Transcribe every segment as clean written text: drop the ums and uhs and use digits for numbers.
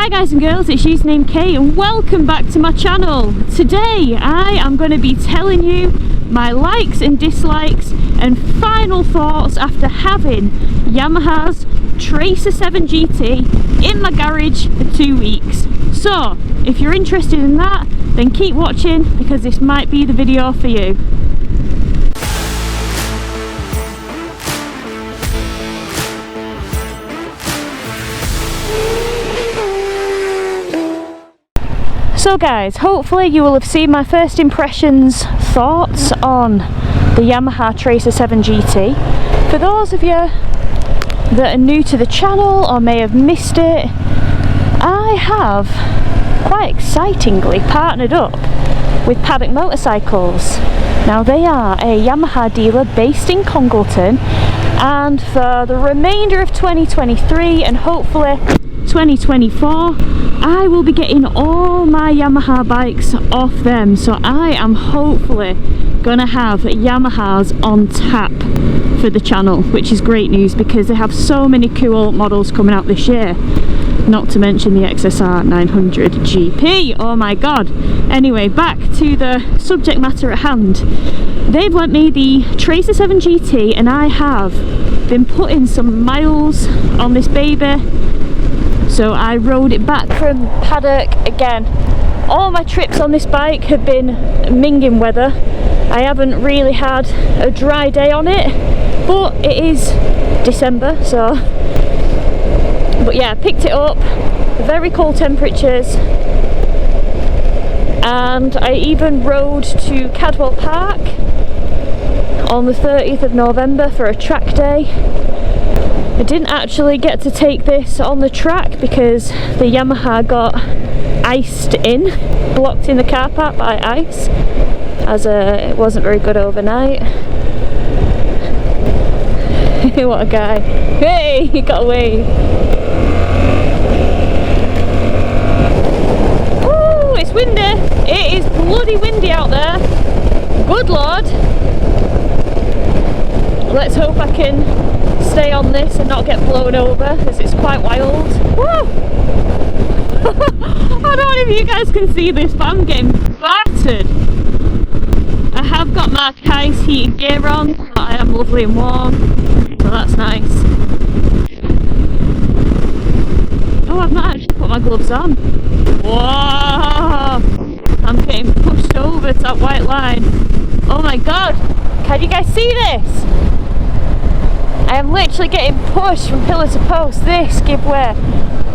Hi guys and girls, it's Usernamekate and welcome back to my channel. Today I am going to be telling you my likes and dislikes and final thoughts after having Yamaha's Tracer 7 GT in my garage for 2 weeks. So if you're interested in that, then keep watching because this might be the video for you. So guys, hopefully you will have seen my first impressions, thoughts on the Yamaha Tracer 7 GT. For those of you that are new to the channel or may have missed it, I have quite excitingly partnered up with Paddock Motorcycles. Now they are a Yamaha dealer based in Congleton, and for the remainder of 2023 and hopefully 2024 I will be getting all my Yamaha bikes off them, so I am hopefully gonna have Yamahas on tap for the channel, which is great news because they have so many cool models coming out this year, not to mention the XSR 900 GP. Oh my god. Anyway, back to the subject matter at hand. They've lent me the Tracer 7 GT and I have been putting some miles on this baby. So I rode it back from Paddock again. All my trips on this bike have been minging weather. I haven't really had a dry day on it, but it is December, so. But yeah, I picked it up, very cold temperatures, and I even rode to Cadwell Park on the 30th of November for a track day. I didn't actually get to take this on the track because the Yamaha got iced in, blocked in the car park by ice, as it wasn't very good overnight. What a guy. Hey, he got away. Oh, it's windy. It is bloody windy out there. Good lord. Let's hope I can stay on this and not get blown over, as it's quite wild. Woo! I don't know if you guys can see this, but I'm getting battered. I have got my ice heated gear on, but I am lovely and warm, so that's nice. Oh, I've not actually put my gloves on. Whoa! I'm getting pushed over to that white line. Oh my god! Can you guys see this? I am literally getting pushed from pillar to post. This giveaway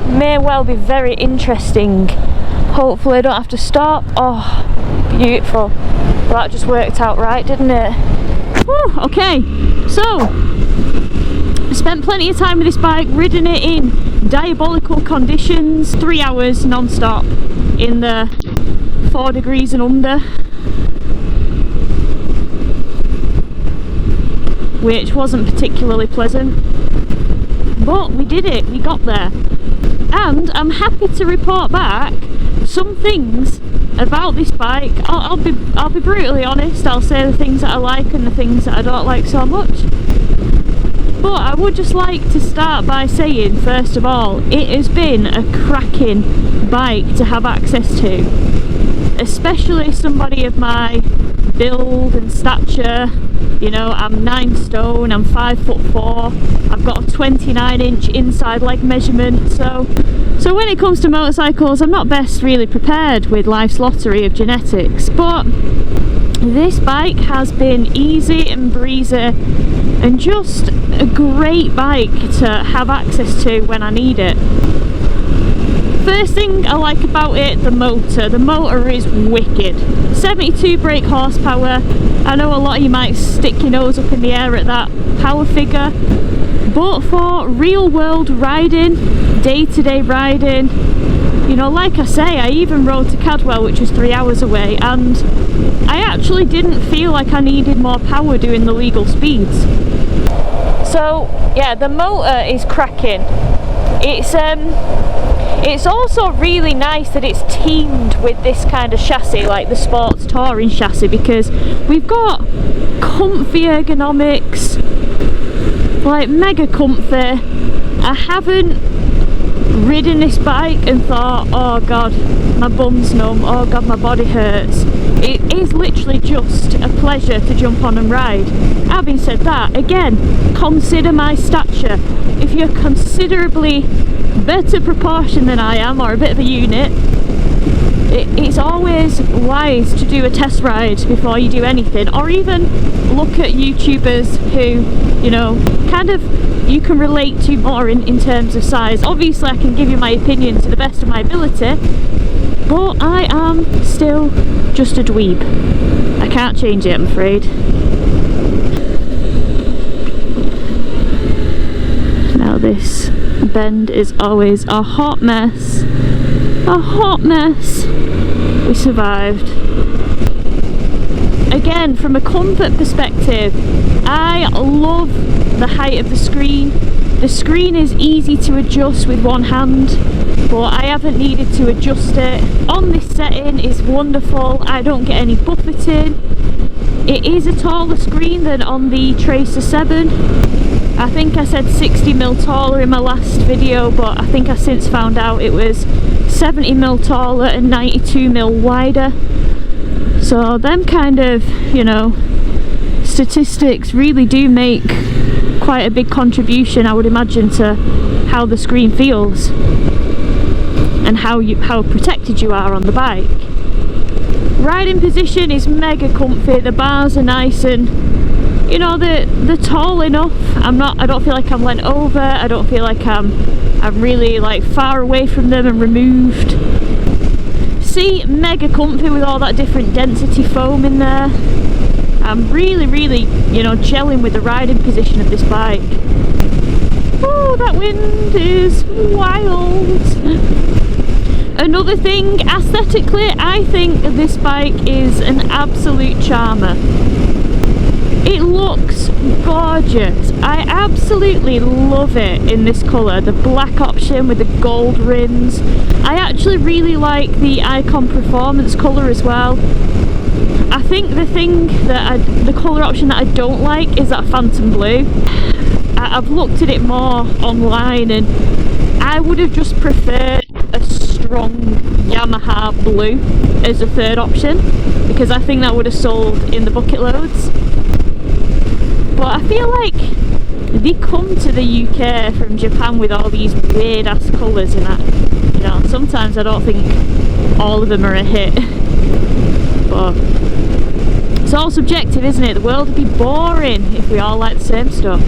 may well be very interesting. Hopefully I don't have to stop. Oh, beautiful. Well, that just worked out right, didn't it? Whew, okay, so I spent plenty of time with this bike, ridden it in diabolical conditions, 3 hours non-stop in the 4 degrees and under, which wasn't particularly pleasant, but we did it, we got there. And I'm happy to report back some things about this bike. I'll be brutally honest. I'll say the things that I like and the things that I don't like so much, but I would just like to start by saying, first of all, it has been a cracking bike to have access to, especially somebody of my build and stature. You know, I'm 9 stone, I'm 5'4", I've got a 29-inch inside leg measurement, so when it comes to motorcycles I'm not best really prepared with life's lottery of genetics, but this bike has been easy and breezy and just a great bike to have access to when I need it. First thing I like about it, the motor. The motor is wicked. 72 brake horsepower. I know a lot of you might stick your nose up in the air at that power figure, but for real world riding, day-to-day riding, you know, like I say, I even rode to Cadwell, which was 3 hours away, and I actually didn't feel like I needed more power doing the legal speeds. So yeah, the motor is cracking. It's also really nice that it's teamed with this kind of chassis, like the sports touring chassis, because we've got comfy ergonomics, like mega comfy. I haven't ridden this bike and thought, oh god, my bum's numb, oh god, my body hurts. It is literally just a pleasure to jump on and ride. Having said that, again, consider my stature. If you're considerably better proportion than I am, or a bit of a unit, it's always wise to do a test ride before you do anything, or even look at YouTubers who, you know, kind of you can relate to more in terms of size. Obviously I can give you my opinion to the best of my ability, but I am still just a dweeb. I can't change it, I'm afraid. Now this bend is always a hot mess. A hot mess. We survived. Again, from a comfort perspective, I love the height of the screen. The screen is easy to adjust with one hand, but I haven't needed to adjust it. On this setting is wonderful. I don't get any buffeting. It is a taller screen than on the Tracer 7. I think I said 60mm taller in my last video, but I think I since found out it was 70mm taller and 92mm wider. So them kind of, you know, statistics really do make quite a big contribution, I would imagine, to how the screen feels and how protected you are on the bike. Riding position is mega comfy. The bars are nice and, you know, they're tall enough. I don't feel like I'm leant over. I don't feel like I'm really like far away from them and removed. See, mega comfy with all that different density foam in there. I'm really, you know, gelling with the riding position of this bike. Oh, that wind is wild. Another thing, aesthetically, I think this bike is an absolute charmer. It looks gorgeous. I absolutely love it in this colour, the black option with the gold rims. I actually really like the Icon Performance colour as well. I think the thing that the colour option that I don't like is that Phantom Blue. I've looked at it more online and I would have just preferred a strong Yamaha blue as a third option, because I think that would have sold in the bucket loads. But I feel like they come to the UK from Japan with all these weird ass colours in that, you know, sometimes I don't think all of them are a hit. But it's all subjective, isn't it? The world would be boring if we all like the same stuff.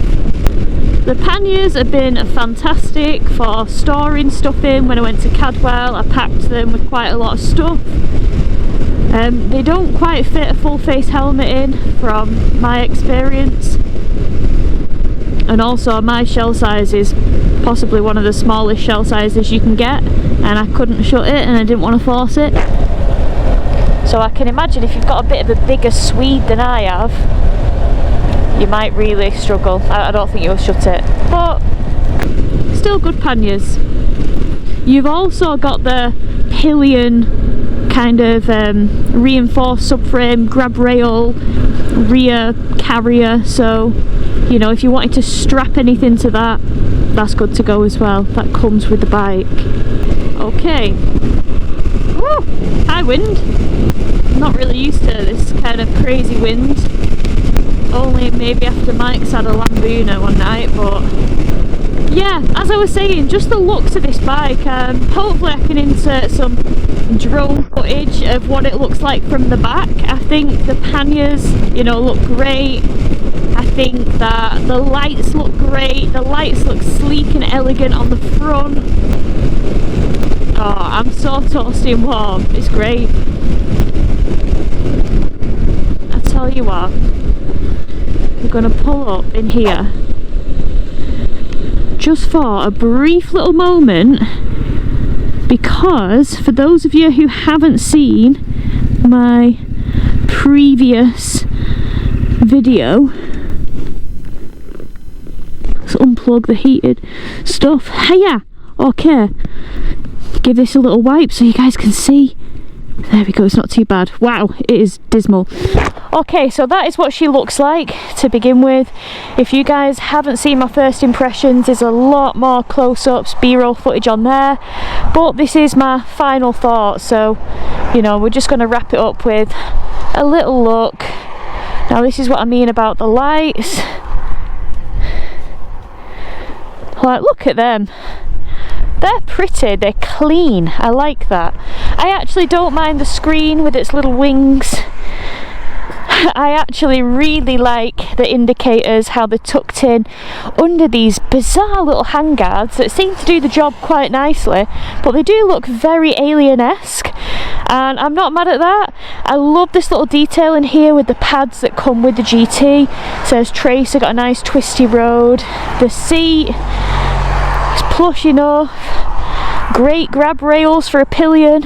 The panniers have been fantastic for storing stuff in. When I went to Cadwell, I packed them with quite a lot of stuff. They don't quite fit a full face helmet in from my experience, and also my shell size is possibly one of the smallest shell sizes you can get, and I couldn't shut it and I didn't want to force it. So I can imagine if you've got a bit of a bigger Swede than I have, you might really struggle. I don't think you'll shut it, but still good panniers. You've also got the pillion kind of reinforced subframe, grab rail, rear carrier, so you know, if you wanted to strap anything to that, that's good to go as well. That comes with the bike. Okay. Woo! High wind. I'm not really used to this kind of crazy wind. Only maybe after Mike's had a Lambuna one night, but yeah, as I was saying, just the looks of this bike. Hopefully I can insert some drone footage of what it looks like from the back. I think the panniers, you know, look great. I think that the lights look great. The lights look sleek and elegant on the front. Oh, I'm so toasty and warm. It's great. I tell you what, we're going to pull up in here just for a brief little moment, because for those of you who haven't seen my previous video, let's unplug the heated stuff. Hiya! Okay, give this a little wipe so you guys can see There we go, it's not too bad. Wow, it is dismal. Okay, so that is what she looks like to begin with. If you guys haven't seen my first impressions, there's a lot more close-ups, B-roll footage on there. But this is my final thoughts, so, you know, we're just going to wrap it up with a little look. Now, this is what I mean about the lights. Like, look at them. They're pretty, they're clean, I like that. I actually don't mind the screen with its little wings. I actually really like the indicators, how they're tucked in under these bizarre little handguards that seem to do the job quite nicely, but they do look very alien-esque, and I'm not mad at that. I love this little detail in here with the pads that come with the GT. It says Tracer, got a nice twisty road. The seat is plush enough. Great grab rails for a pillion.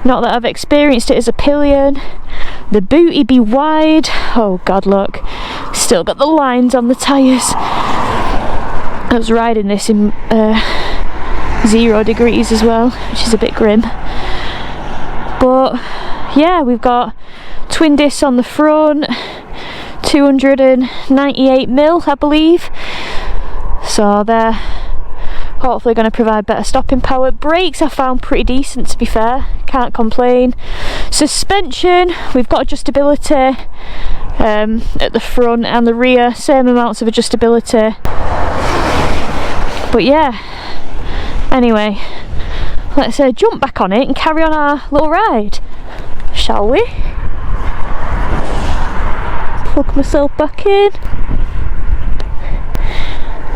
Not that I've experienced it as a pillion. The booty be wide. Oh god, look. Still got the lines on the tyres. I was riding this in 0 degrees as well, which is a bit grim. But yeah, we've got twin discs on the front. 298mm, I believe. So they're hopefully going to provide better stopping power. Brakes I found pretty decent, to be fair, can't complain. Suspension, we've got adjustability at the front and the rear, same amounts of adjustability. But yeah, anyway, let's jump back on it and carry on our little ride, shall we? Plug myself back in.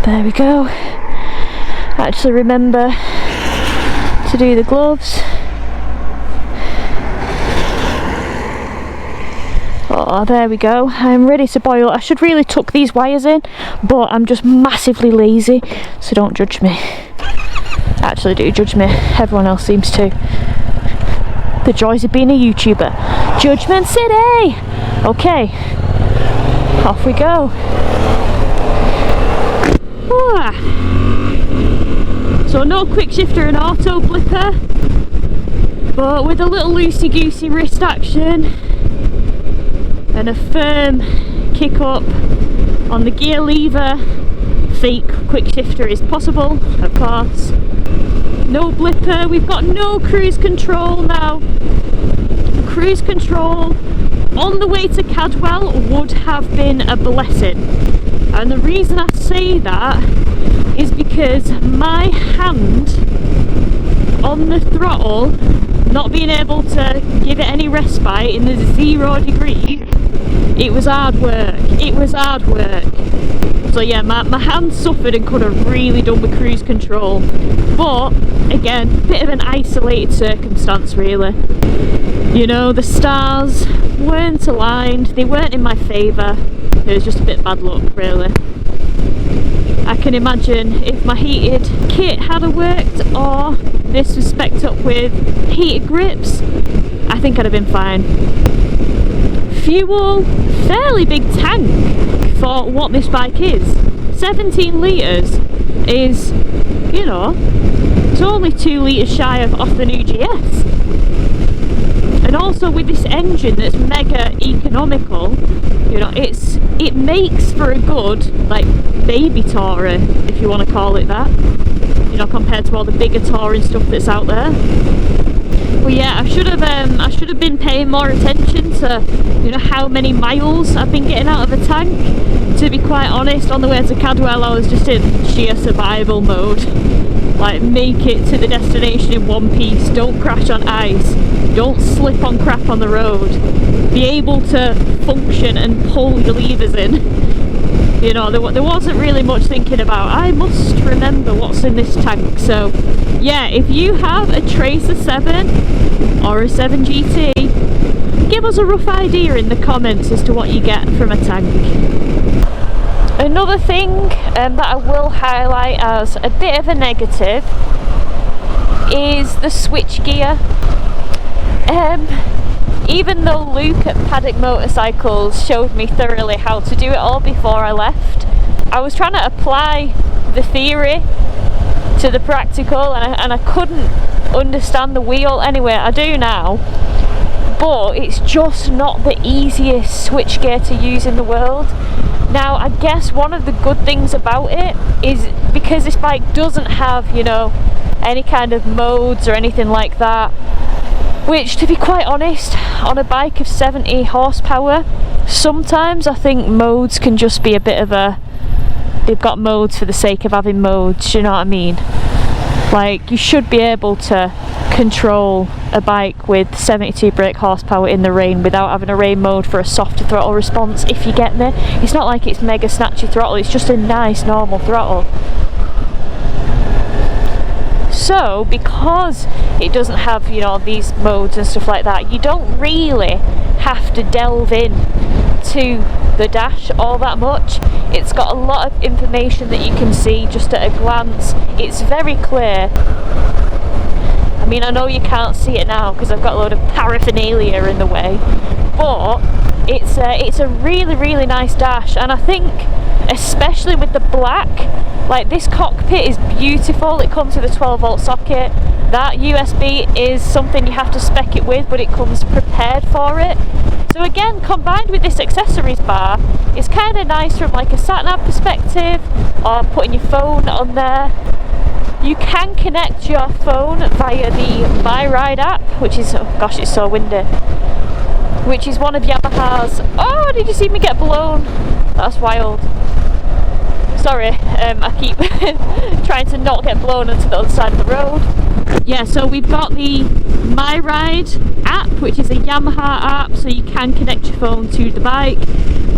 There we go. Actually remember to do the gloves. Oh, there we go. I'm ready to boil. I should really tuck these wires in, but I'm just massively lazy, so don't judge me. Actually, do judge me. Everyone else seems to. The joys of being a YouTuber. Judgment City! Okay, off we go. So no quick shifter and auto blipper, but with a little loosey-goosey wrist action and a firm kick up on the gear lever. Fake quick shifter is possible, of course. No blipper, we've got no cruise control now. Cruise control on the way to Cadwell would have been a blessing. And the reason I say that is because my hand on the throttle, not being able to give it any respite in the 0 degrees, it was hard work. It was hard work. So yeah, my hand suffered and could have really done with cruise control. But again, bit of an isolated circumstance really. You know, the stars weren't aligned, they weren't in my favour. It was just a bit bad luck really. I can imagine if my heated kit had worked, or this was spec'd up with heated grips, I think I'd have been fine. Fuel, fairly big tank for what this bike is. 17 litres is, you know, it's only 2 litres shy of off the new GS. And also with this engine that's mega economical, you know, it makes for a good, like, baby tourer, if you want to call it that, you know, compared to all the bigger touring stuff that's out there. Well, yeah, I should have been paying more attention to, you know, how many miles I've been getting out of the tank. To be quite honest, on the way to Cadwell I was just in sheer survival mode. Like, make it to the destination in one piece, don't crash on ice, don't slip on crap on the road, be able to function and pull your levers in. You know, there wasn't really much thinking about, I must remember what's in this tank. So yeah, if you have a Tracer 7 or a 7 GT, give us a rough idea in the comments as to what you get from a tank. Another thing that I will highlight as a bit of a negative is the switchgear. Even though Luke at Paddock Motorcycles showed me thoroughly how to do it all before I left, I was trying to apply the theory to the practical, and I couldn't understand the wheel. Anyway, I do now, but it's just not the easiest switchgear to use in the world. Now, I guess one of the good things about it is because this bike doesn't have, you know, any kind of modes or anything like that, which, to be quite honest, on a bike of 70 horsepower, sometimes I think modes can just be a bit of a, they've got modes for the sake of having modes, you know what I mean? Like, you should be able to control a bike with 72 brake horsepower in the rain without having a rain mode for a softer throttle response, if you get me. It's not like it's mega snatchy throttle, it's just a nice normal throttle. So, because it doesn't have, you know, these modes and stuff like that, you don't really have to delve in to the dash all that much. It's got a lot of information that you can see just at a glance. It's very clear. I mean, I know you can't see it now because I've got a load of paraphernalia in the way, but it's a really, really nice dash, and I think especially with the black, like, this cockpit is beautiful. It comes with a 12-volt socket. That USB is something you have to spec it with, but it comes prepared for it. So again, combined with this accessories bar, it's kind of nice from like a sat-nav perspective, or putting your phone on there. You can connect your phone via the My Ride app, which is, oh gosh, it's so windy, which is one of Yamaha's, oh, did you see me get blown? That's wild. Sorry, I keep trying to not get blown onto the other side of the road. Yeah, so we've got the My Ride app, which is a Yamaha app, so you can connect your phone to the bike.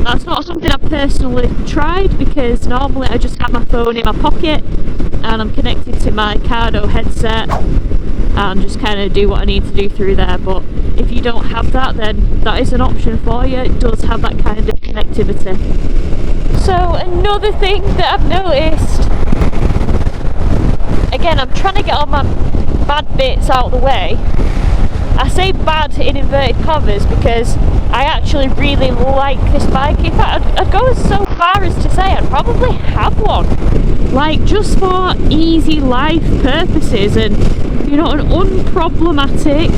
That's not something I've personally tried because normally I just have my phone in my pocket and I'm connected to my Cardo headset and just kind of do what I need to do through there. But if you don't have that, then that is an option for you. It does have that kind of connectivity. So another thing that I've noticed, again, I'm trying to get all my bad bits out of the way. I say bad in inverted commas because I actually really like this bike. In fact, I'd go so far as to say I'd probably have one. Like, just for easy life purposes and, you know, an unproblematic,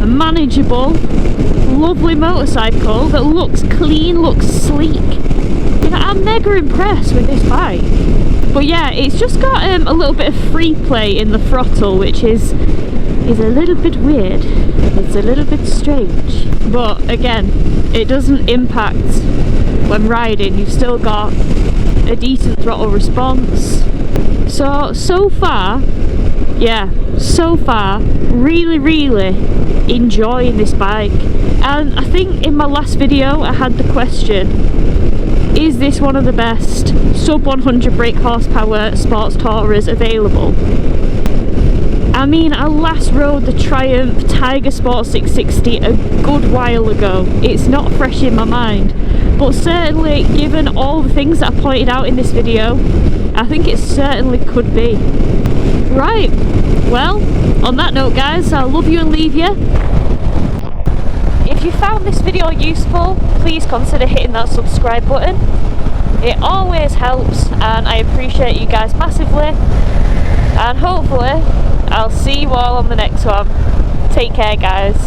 manageable, lovely motorcycle that looks clean, looks sleek. You know, I'm mega impressed with this bike. But yeah, it's just got a little bit of free play in the throttle, which is a little bit weird. It's a little bit strange. But again, it doesn't impact when riding. You've still got a decent throttle response. So far, yeah, really, really enjoying this bike. And I think in my last video I had the question, is this one of the best sub 100 brake horsepower sports tourer available? I mean, I last rode the Triumph Tiger Sport 660 a good while ago. It's not fresh in my mind, but certainly given all the things that I pointed out in this video, I think it certainly could be. Right, well, on that note guys, I'll love you and leave you. If you found this video useful, please consider hitting that subscribe button. It always helps and I appreciate you guys massively. And hopefully, I'll see you all on the next one. Take care guys.